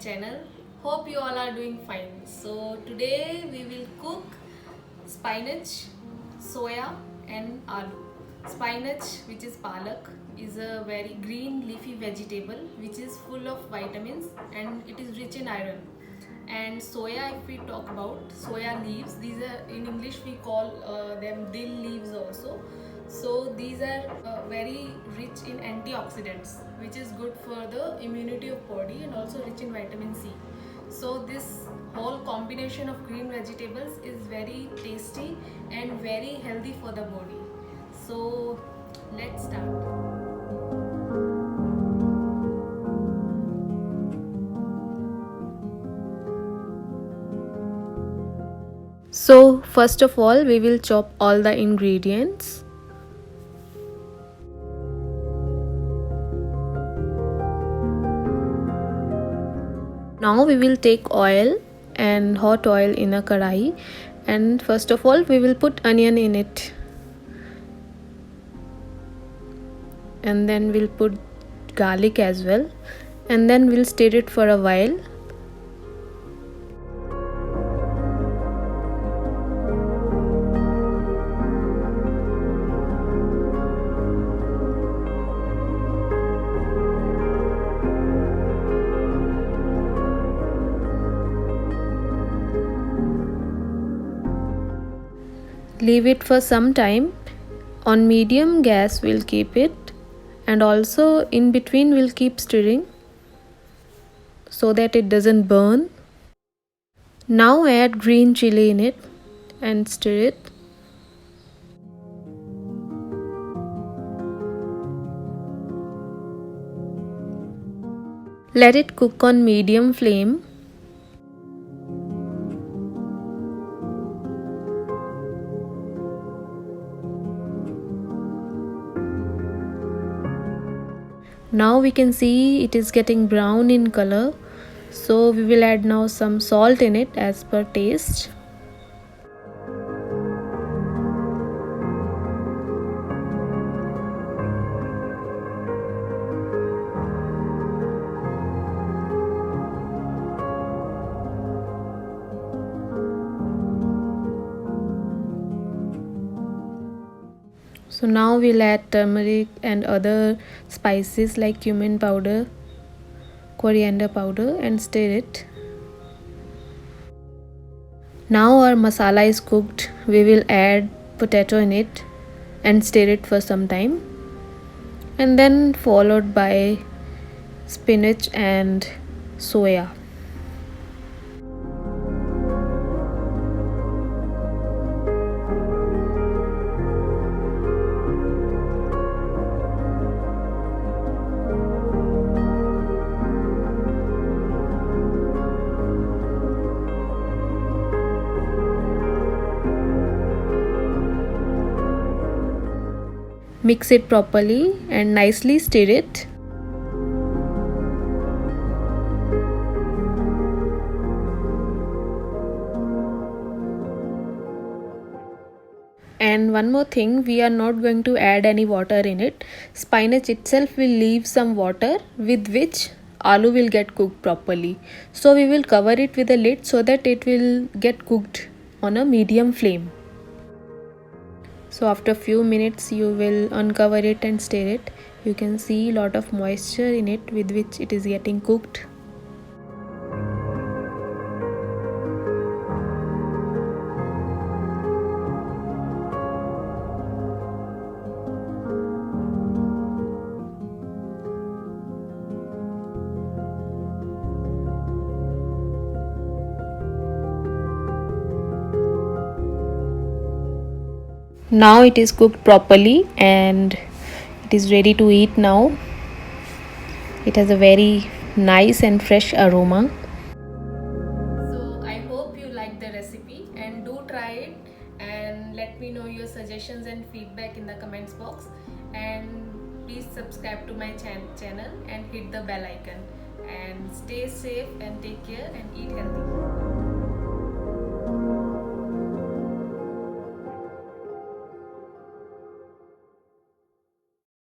channel. Hope you all are doing fine. So today we will cook spinach, soya and aloo. Spinach, which is palak, is a very green leafy vegetable which is full of vitamins and it is rich in iron. And soya, if we talk about soya leaves, these are in English we call them dill leaves also. So these are very rich in antioxidants, which is good for the immunity of body and also rich in vitamin C. So this whole combination of green vegetables is very tasty and very healthy for the body. So let's start. So first of all we will chop all the ingredients. Now we will take oil and hot oil in a karai, and first of all we will put onion in it, and then we'll put garlic as well, and then we'll stir it for a while. Leave it for some time. On medium gas we'll keep it, and also in between we'll keep stirring so that it doesn't burn. Now add green chili in it and stir it. Let it cook on medium flame. Now we can see it is getting brown in color, so we will add now some salt in it as per taste. So now we'll add turmeric and other spices like cumin powder, coriander powder, and stir it. Now our masala is cooked. We will add potato in it and stir it for some time, and then followed by spinach and soya. Mix it properly and nicely stir it. And one more thing, we are not going to add any water in it. Spinach itself will leave some water with which aloo will get cooked properly. So we will cover it with a lid so that it will get cooked on a medium flame. So after few minutes you will uncover it and stir it. You can see a lot of moisture in it with which it is getting cooked. Now it is cooked properly and it is ready to eat now. It has a very nice and fresh aroma. So I hope you like the recipe and do try it, and let me know your suggestions and feedback in the comments box, and please subscribe to my channel and hit the bell icon, and stay safe and take care and eat healthy.